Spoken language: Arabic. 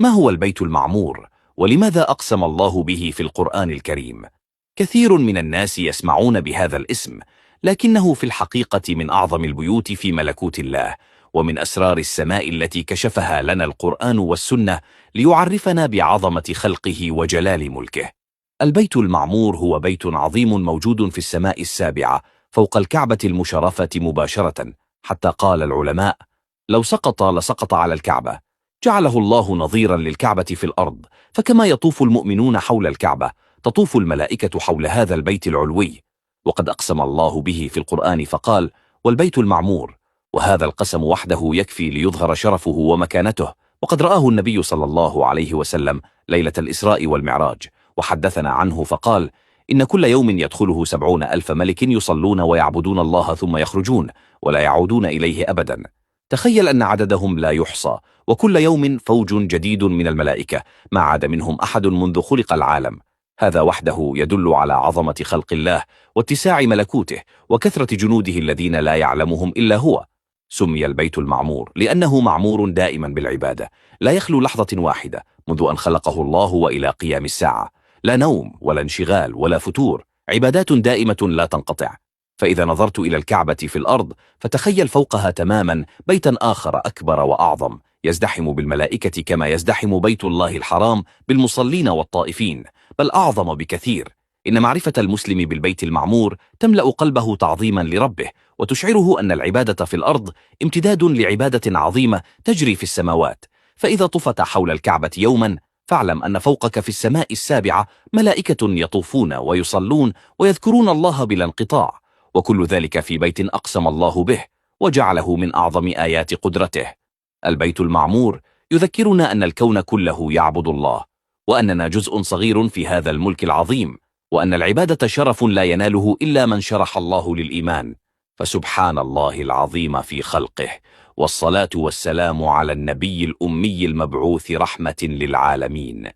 ما هو البيت المعمور؟ ولماذا أقسم الله به في القرآن الكريم؟ كثير من الناس يسمعون بهذا الاسم، لكنه في الحقيقة من أعظم البيوت في ملكوت الله، ومن أسرار السماء التي كشفها لنا القرآن والسنة ليعرفنا بعظمة خلقه وجلال ملكه. البيت المعمور هو بيت عظيم موجود في السماء السابعة فوق الكعبة المشرفة مباشرة، حتى قال العلماء: لو سقط لسقط على الكعبة. جعله الله نظيرا للكعبة في الأرض، فكما يطوف المؤمنون حول الكعبة تطوف الملائكة حول هذا البيت العلوي. وقد أقسم الله به في القرآن فقال: والبيت المعمور. وهذا القسم وحده يكفي ليظهر شرفه ومكانته، وقد رآه النبي صلى الله عليه وسلم ليلة الإسراء والمعراج، وحدثنا عنه فقال: إن كل يوم يدخله 70,000 ملك يصلون ويعبدون الله ثم يخرجون ولا يعودون إليه أبدا. تخيل أن عددهم لا يحصى، وكل يوم فوج جديد من الملائكة ما عاد منهم أحد منذ خلق العالم. هذا وحده يدل على عظمة خلق الله واتساع ملكوته وكثرة جنوده الذين لا يعلمهم إلا هو. سمي البيت المعمور لأنه معمور دائما بالعبادة، لا يخلو لحظة واحدة منذ أن خلقه الله وإلى قيام الساعة. لا نوم ولا انشغال ولا فتور، عبادات دائمة لا تنقطع. فإذا نظرت إلى الكعبة في الأرض فتخيل فوقها تماما بيتا آخر أكبر وأعظم يزدحم بالملائكة كما يزدحم بيت الله الحرام بالمصلين والطائفين، بل أعظم بكثير. إن معرفة المسلم بالبيت المعمور تملأ قلبه تعظيما لربه، وتشعره أن العبادة في الأرض امتداد لعبادة عظيمة تجري في السماوات. فإذا طفت حول الكعبة يوما فاعلم أن فوقك في السماء السابعة ملائكة يطوفون ويصلون ويذكرون الله بلا انقطاع، وكل ذلك في بيت أقسم الله به وجعله من أعظم آيات قدرته. البيت المعمور يذكرنا أن الكون كله يعبد الله، وأننا جزء صغير في هذا الملك العظيم، وأن العبادة شرف لا يناله إلا من شرح الله للإيمان. فسبحان الله العظيم في خلقه، والصلاة والسلام على النبي الأمي المبعوث رحمة للعالمين.